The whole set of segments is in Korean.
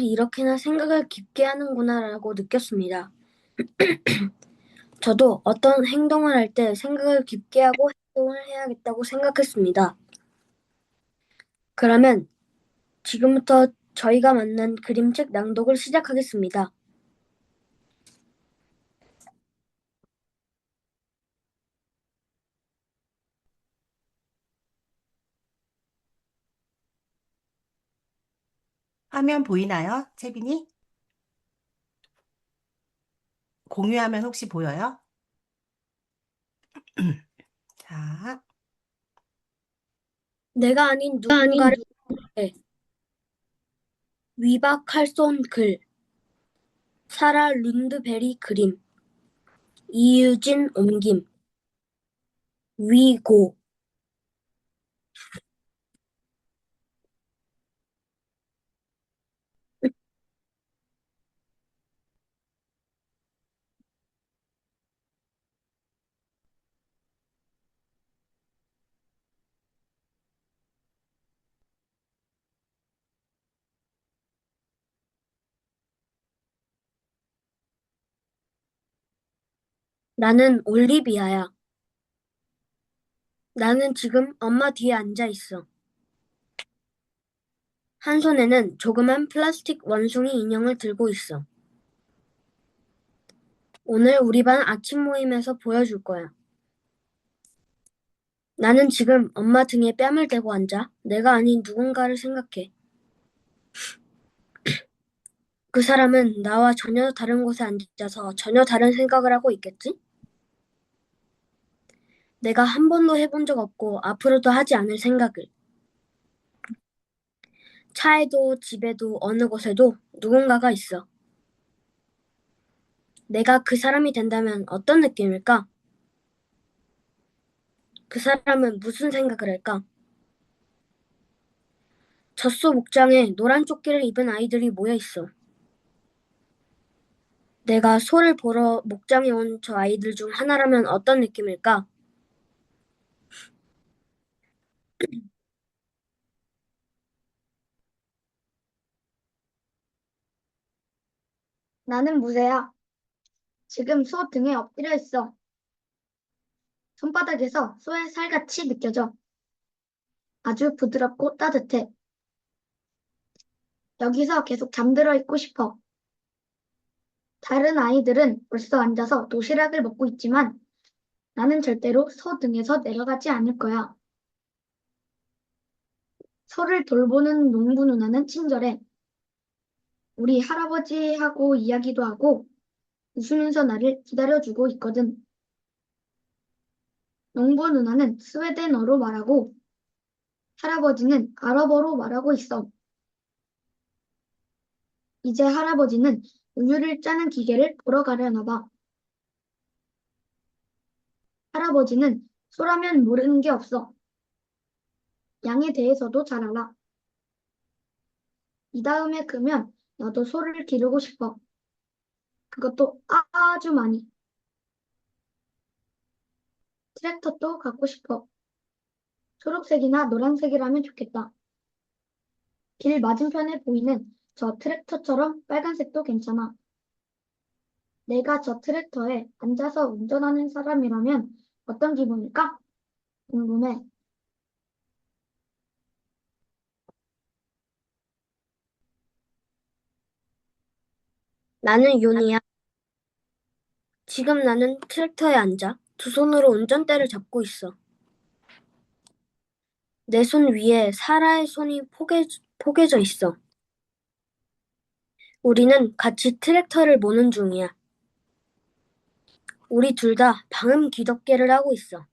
이렇게나 생각을 깊게 하는구나라고 느꼈습니다. 저도 어떤 행동을 할 때 생각을 깊게 하고 행동을 해야겠다고 생각했습니다. 그러면 지금부터 저희가 만난 그림책 낭독을 시작하겠습니다. 화면 보이나요? 채빈이? 공유하면 혹시 보여요? 자, 내가 아닌 누군가를 위해 위박할 쏜 글, 사라 룬드베리 그림, 이유진 옮김, 위고. 나는 올리비아야. 나는 지금 엄마 뒤에 앉아 있어. 한 손에는 조그만 플라스틱 원숭이 인형을 들고 있어. 오늘 우리 반 아침 모임에서 보여줄 거야. 나는 지금 엄마 등에 뺨을 대고 앉아 내가 아닌 누군가를 생각해. 그 사람은 나와 전혀 다른 곳에 앉아서 전혀 다른 생각을 하고 있겠지? 내가 한 번도 해본 적 없고 앞으로도 하지 않을 생각을. 차에도 집에도 어느 곳에도 누군가가 있어. 내가 그 사람이 된다면 어떤 느낌일까? 그 사람은 무슨 생각을 할까? 젖소 목장에 노란 조끼를 입은 아이들이 모여 있어. 내가 소를 보러 목장에 온 저 아이들 중 하나라면 어떤 느낌일까? 나는 무쇠야. 지금 소 등에 엎드려 있어. 손바닥에서 소의 살같이 느껴져. 아주 부드럽고 따뜻해. 여기서 계속 잠들어 있고 싶어. 다른 아이들은 벌써 앉아서 도시락을 먹고 있지만 나는 절대로 소 등에서 내려가지 않을 거야. 소를 돌보는 농부 누나는 친절해. 우리 할아버지하고 이야기도 하고 웃으면서 나를 기다려주고 있거든. 농부 누나는 스웨덴어로 말하고 할아버지는 아랍어로 말하고 있어. 이제 할아버지는 우유를 짜는 기계를 보러 가려나 봐. 할아버지는 소라면 모르는 게 없어. 양에 대해서도 잘 알아. 이 다음에 크면 나도 소를 기르고 싶어. 그것도 아주 많이. 트랙터도 갖고 싶어. 초록색이나 노란색이라면 좋겠다. 길 맞은편에 보이는 저 트랙터처럼 빨간색도 괜찮아. 내가 저 트랙터에 앉아서 운전하는 사람이라면 어떤 기분일까? 궁금해. 나는 윤이야. 지금 나는 트랙터에 앉아 두 손으로 운전대를 잡고 있어. 내 손 위에 사라의 손이 포개져 있어. 우리는 같이 트랙터를 모는 중이야. 우리 둘 다 방음 귀덮개를 하고 있어.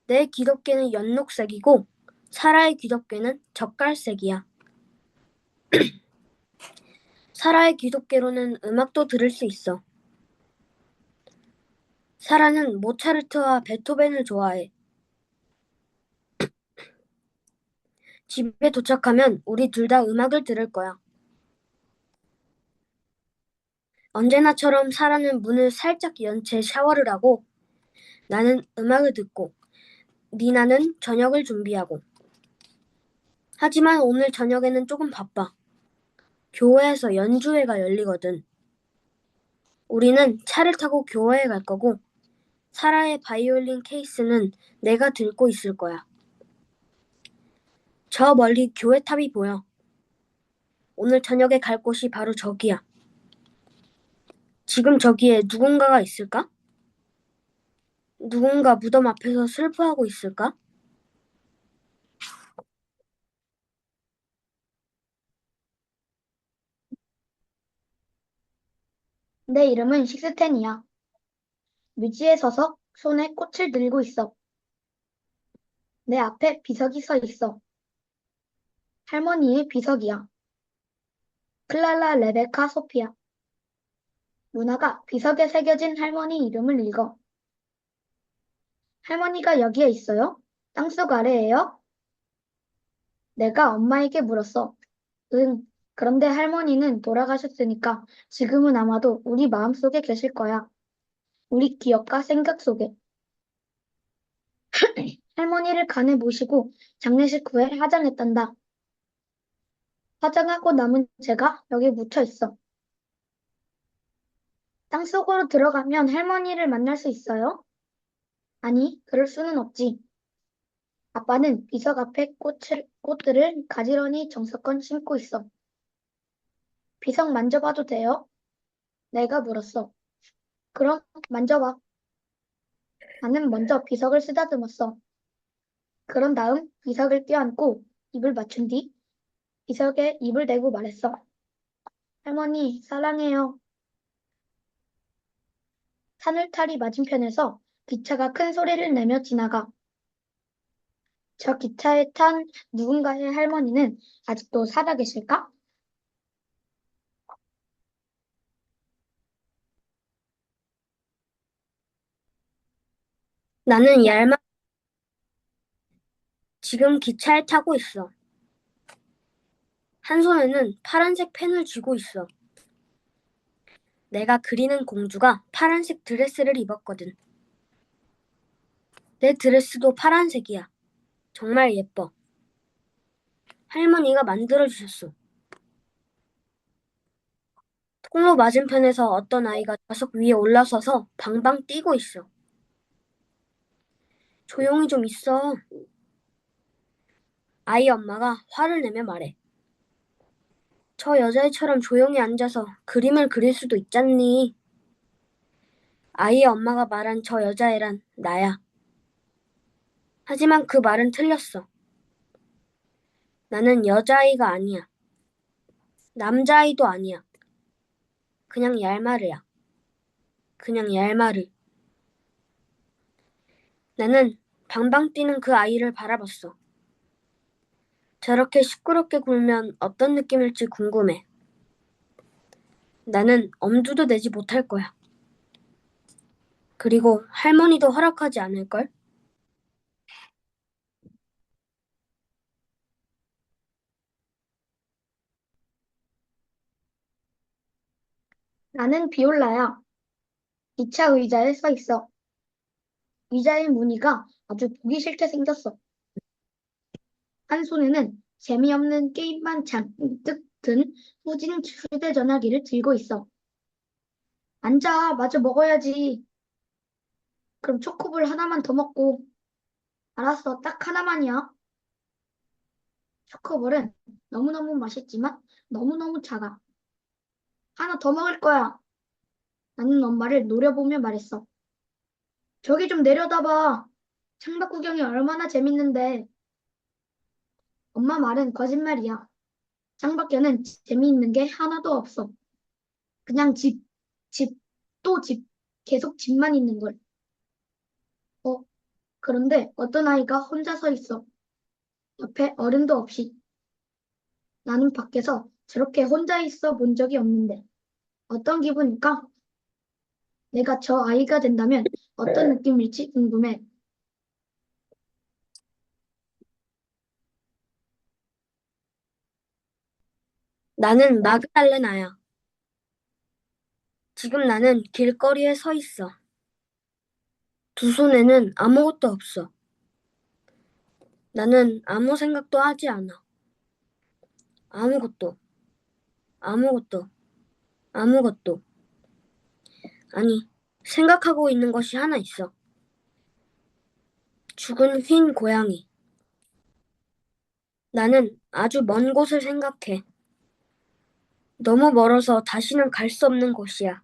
내 귀덮개는 연녹색이고 사라의 귀덮개는 젓갈색이야. 사라의 귀덮개로는 음악도 들을 수 있어. 사라는 모차르트와 베토벤을 좋아해. 집에 도착하면 우리 둘 다 음악을 들을 거야. 언제나처럼 사라는 문을 살짝 연 채 샤워를 하고 나는 음악을 듣고 니나는 저녁을 준비하고. 하지만 오늘 저녁에는 조금 바빠. 교회에서 연주회가 열리거든. 우리는 차를 타고 교회에 갈 거고, 사라의 바이올린 케이스는 내가 들고 있을 거야. 저 멀리 교회탑이 보여. 오늘 저녁에 갈 곳이 바로 저기야. 지금 저기에 누군가가 있을까? 누군가 무덤 앞에서 슬퍼하고 있을까? 내 이름은 식스텐이야. 묘지에 서서 손에 꽃을 들고 있어. 내 앞에 비석이 서 있어. 할머니의 비석이야. 클랄라 레베카 소피아. 누나가 비석에 새겨진 할머니 이름을 읽어. 할머니가 여기에 있어요? 땅속 아래에요? 내가 엄마에게 물었어. 응. 그런데 할머니는 돌아가셨으니까 지금은 아마도 우리 마음속에 계실 거야. 우리 기억과 생각 속에. 할머니를 간에 모시고 장례식 후에 화장했단다. 화장하고 남은 제가 여기 묻혀 있어. 땅속으로 들어가면 할머니를 만날 수 있어요? 아니, 그럴 수는 없지. 아빠는 비석 앞에 꽃들을 가지런히 정성껏 심고 있어. 비석 만져봐도 돼요? 내가 물었어. 그럼 만져봐. 나는 먼저 비석을 쓰다듬었어. 그런 다음 비석을 껴안고 입을 맞춘 뒤 비석에 입을 대고 말했어. 할머니, 사랑해요. 산울타리 맞은편에서 기차가 큰 소리를 내며 지나가. 저 기차에 탄 누군가의 할머니는 아직도 살아계실까? 나는 얄마 지금 기차에 타고 있어. 한 손에는 파란색 펜을 쥐고 있어. 내가 그리는 공주가 파란색 드레스를 입었거든. 내 드레스도 파란색이야. 정말 예뻐. 할머니가 만들어주셨어. 통로 맞은편에서 어떤 아이가 좌석 위에 올라서서 방방 뛰고 있어. 조용히 좀 있어. 아이 엄마가 화를 내며 말해. 저 여자애처럼 조용히 앉아서 그림을 그릴 수도 있잖니. 아이의 엄마가 말한 저 여자애란 나야. 하지만 그 말은 틀렸어. 나는 여자아이가 아니야. 남자아이도 아니야. 그냥 얄마르야. 그냥 얄마르. 나는 방방 뛰는 그 아이를 바라봤어. 저렇게 시끄럽게 굴면 어떤 느낌일지 궁금해. 나는 엄두도 내지 못할 거야. 그리고 할머니도 허락하지 않을걸? 나는 비올라야. 기차 의자에 서 있어. 의자의 무늬가 아주 보기 싫게 생겼어. 한 손에는 재미없는 게임만 잔뜩 든 후진 휴대전화기를 들고 있어. 앉아, 마저 먹어야지. 그럼 초코볼 하나만 더 먹고. 알았어, 딱 하나만이야. 초코볼은 너무너무 맛있지만 너무너무 작아. 하나 더 먹을 거야. 나는 엄마를 노려보며 말했어. 저기 좀 내려다봐. 창밖 구경이 얼마나 재밌는데. 엄마 말은 거짓말이야. 창밖에는 재미있는 게 하나도 없어. 그냥 집, 집, 또 집, 계속 집만 있는 걸. 어, 그런데 어떤 아이가 혼자 서 있어. 옆에 어른도 없이. 나는 밖에서 저렇게 혼자 있어 본 적이 없는데. 어떤 기분일까? 내가 저 아이가 된다면 어떤 느낌일지 궁금해. 나는 마그달레나야. 지금 나는 길거리에 서 있어. 두 손에는 아무것도 없어. 나는 아무 생각도 하지 않아. 아무것도. 아무것도, 아무것도. 아니, 생각하고 있는 것이 하나 있어. 죽은 흰 고양이. 나는 아주 먼 곳을 생각해. 너무 멀어서 다시는 갈 수 없는 곳이야.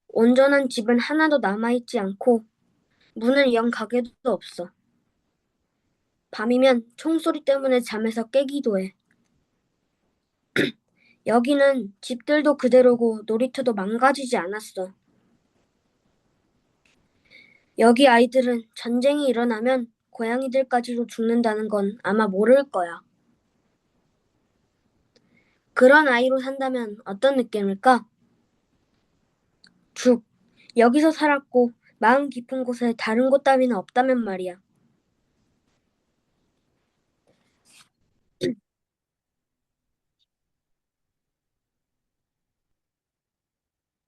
온전한 집은 하나도 남아있지 않고 문을 연 가게도 없어. 밤이면 총소리 때문에 잠에서 깨기도 해. 여기는 집들도 그대로고 놀이터도 망가지지 않았어. 여기 아이들은 전쟁이 일어나면 고양이들까지도 죽는다는 건 아마 모를 거야. 그런 아이로 산다면 어떤 느낌일까? 죽. 여기서 살았고 마음 깊은 곳에 다른 곳 따위는 없다면 말이야.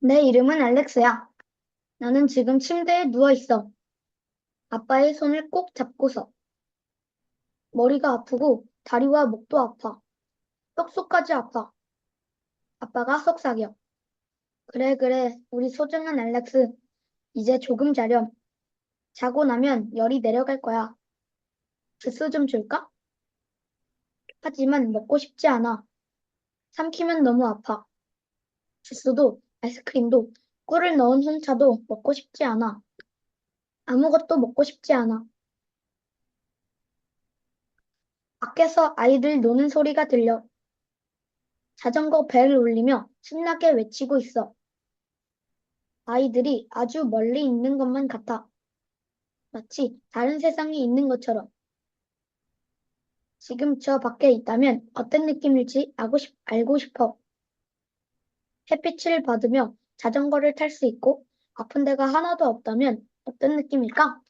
내 이름은 알렉스야. 나는 지금 침대에 누워 있어. 아빠의 손을 꼭 잡고서. 머리가 아프고 다리와 목도 아파. 뼛속까지 아파. 아빠가 속삭여. 그래, 그래. 우리 소중한 알렉스. 이제 조금 자렴. 자고 나면 열이 내려갈 거야. 주스 좀 줄까? 하지만 먹고 싶지 않아. 삼키면 너무 아파. 주스도 아이스크림도 꿀을 넣은 홍차도 먹고 싶지 않아. 아무것도 먹고 싶지 않아. 밖에서 아이들 노는 소리가 들려. 자전거 벨을 울리며 신나게 외치고 있어. 아이들이 아주 멀리 있는 것만 같아. 마치 다른 세상에 있는 것처럼. 지금 저 밖에 있다면 어떤 느낌일지 알고 싶어. 햇빛을 받으며 자전거를 탈 수 있고 아픈 데가 하나도 없다면 어떤 느낌일까?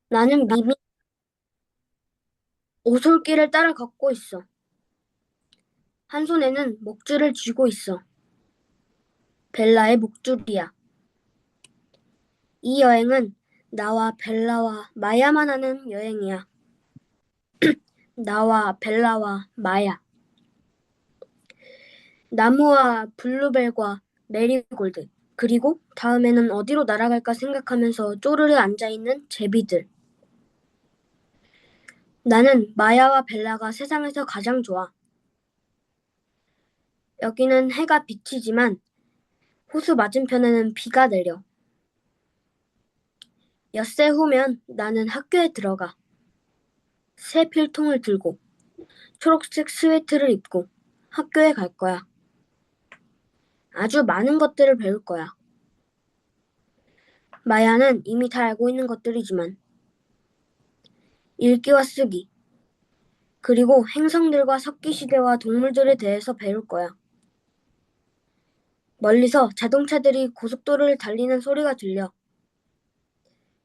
나는 미미 오솔길을 따라 걷고 있어. 한 손에는 목줄을 쥐고 있어. 벨라의 목줄이야. 이 여행은 나와 벨라와 마야만 하는 여행이야. 나와 벨라와 마야. 나무와 블루벨과 메리골드. 그리고 다음에는 어디로 날아갈까 생각하면서 쪼르르 앉아있는 제비들. 나는 마야와 벨라가 세상에서 가장 좋아. 여기는 해가 비치지만 호수 맞은편에는 비가 내려. 엿새 후면 나는 학교에 들어가. 새 필통을 들고 초록색 스웨트를 입고 학교에 갈 거야. 아주 많은 것들을 배울 거야. 마야는 이미 다 알고 있는 것들이지만 읽기와 쓰기, 그리고 행성들과 석기시대와 동물들에 대해서 배울 거야. 멀리서 자동차들이 고속도로를 달리는 소리가 들려.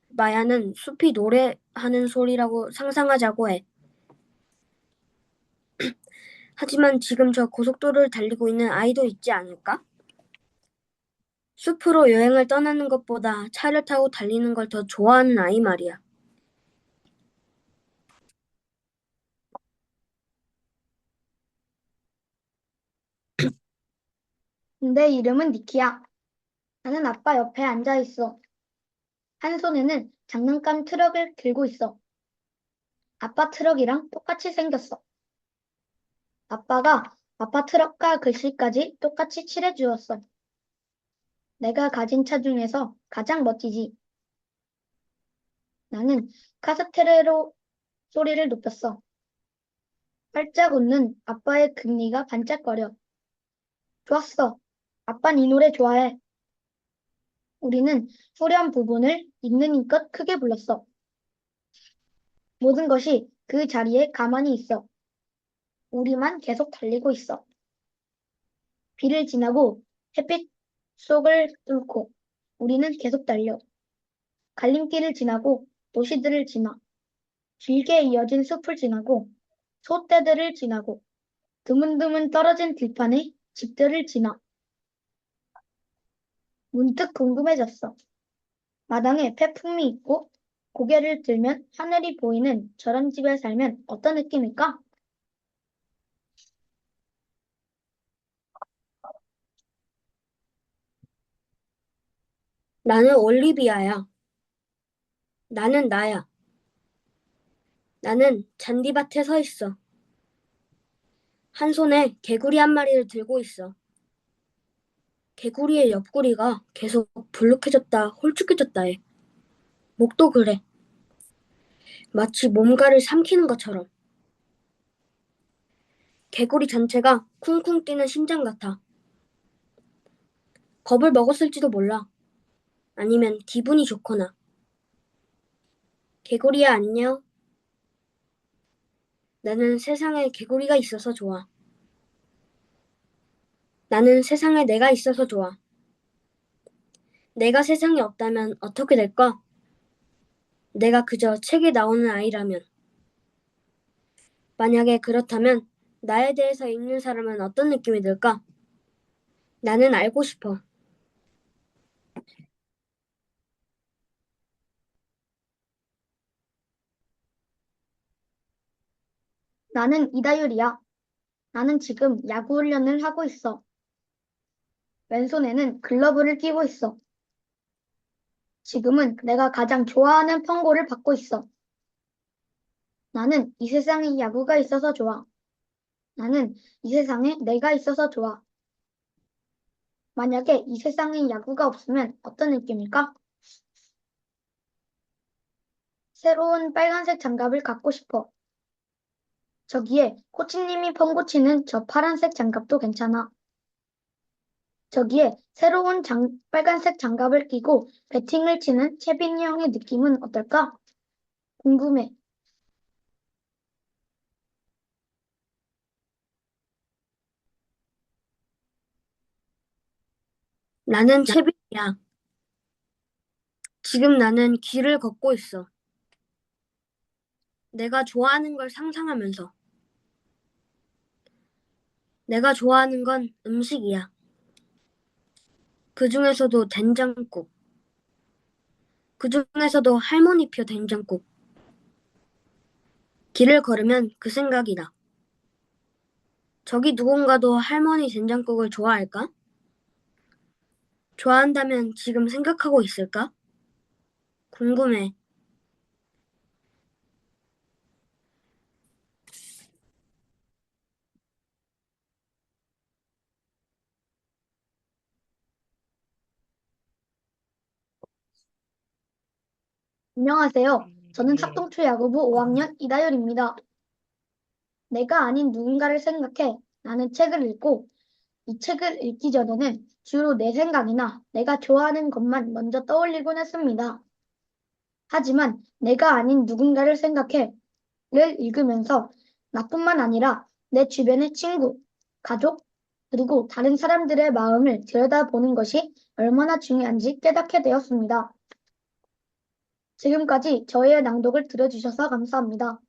마야는 숲이 노래하는 소리라고 상상하자고 해. 하지만 지금 저 고속도로를 달리고 있는 아이도 있지 않을까? 숲으로 여행을 떠나는 것보다 차를 타고 달리는 걸 더 좋아하는 아이 말이야. 내 이름은 니키야. 나는 아빠 옆에 앉아 있어. 한 손에는 장난감 트럭을 들고 있어. 아빠 트럭이랑 똑같이 생겼어. 아빠가 아빠 트럭과 글씨까지 똑같이 칠해 주었어. 내가 가진 차 중에서 가장 멋지지. 나는 카스테레로 소리를 높였어. 활짝 웃는 아빠의 금리가 반짝거려. 좋았어. 아빤 이 노래 좋아해. 우리는 후렴 부분을 있는 힘껏 크게 불렀어. 모든 것이 그 자리에 가만히 있어. 우리만 계속 달리고 있어. 비를 지나고 햇빛 속을 뚫고 우리는 계속 달려. 갈림길을 지나고 도시들을 지나 길게 이어진 숲을 지나고 소떼들을 지나고 드문드문 떨어진 들판에 집들을 지나 문득 궁금해졌어. 마당에 태풍이 있고 고개를 들면 하늘이 보이는 저런 집에 살면 어떤 느낌일까? 나는 올리비아야. 나는 나야. 나는 잔디밭에 서 있어. 한 손에 개구리 한 마리를 들고 있어. 개구리의 옆구리가 계속 불룩해졌다 홀쭉해졌다 해. 목도 그래. 마치 뭔가를 삼키는 것처럼. 개구리 전체가 쿵쿵 뛰는 심장 같아. 겁을 먹었을지도 몰라. 아니면 기분이 좋거나. 개구리야 안녕. 나는 세상에 개구리가 있어서 좋아. 나는 세상에 내가 있어서 좋아. 내가 세상에 없다면 어떻게 될까? 내가 그저 책에 나오는 아이라면. 만약에 그렇다면 나에 대해서 읽는 사람은 어떤 느낌이 들까? 나는 알고 싶어. 나는 이다율이야. 나는 지금 야구 훈련을 하고 있어. 왼손에는 글러브를 끼고 있어. 지금은 내가 가장 좋아하는 펑고를 받고 있어. 나는 이 세상에 야구가 있어서 좋아. 나는 이 세상에 내가 있어서 좋아. 만약에 이 세상에 야구가 없으면 어떤 느낌일까? 새로운 빨간색 장갑을 갖고 싶어. 저기에 코치님이 펑고 치는 저 파란색 장갑도 괜찮아. 저기에 새로운 빨간색 장갑을 끼고 배팅을 치는 채빈이 형의 느낌은 어떨까? 궁금해. 나는 채빈이야. 지금 나는 길을 걷고 있어. 내가 좋아하는 걸 상상하면서. 내가 좋아하는 건 음식이야. 그 중에서도 된장국. 그 중에서도 할머니표 된장국. 길을 걸으면 그 생각이 나. 저기 누군가도 할머니 된장국을 좋아할까? 좋아한다면 지금 생각하고 있을까? 궁금해. 안녕하세요. 저는 삭동초 야구부 5학년 이다율입니다. 내가 아닌 누군가를 생각해 나는 책을 읽고 이 책을 읽기 전에는 주로 내 생각이나 내가 좋아하는 것만 먼저 떠올리곤 했습니다. 하지만 내가 아닌 누군가를 생각해 를 읽으면서 나뿐만 아니라 내 주변의 친구, 가족, 그리고 다른 사람들의 마음을 들여다보는 것이 얼마나 중요한지 깨닫게 되었습니다. 지금까지 저희의 낭독을 들어주셔서 감사합니다.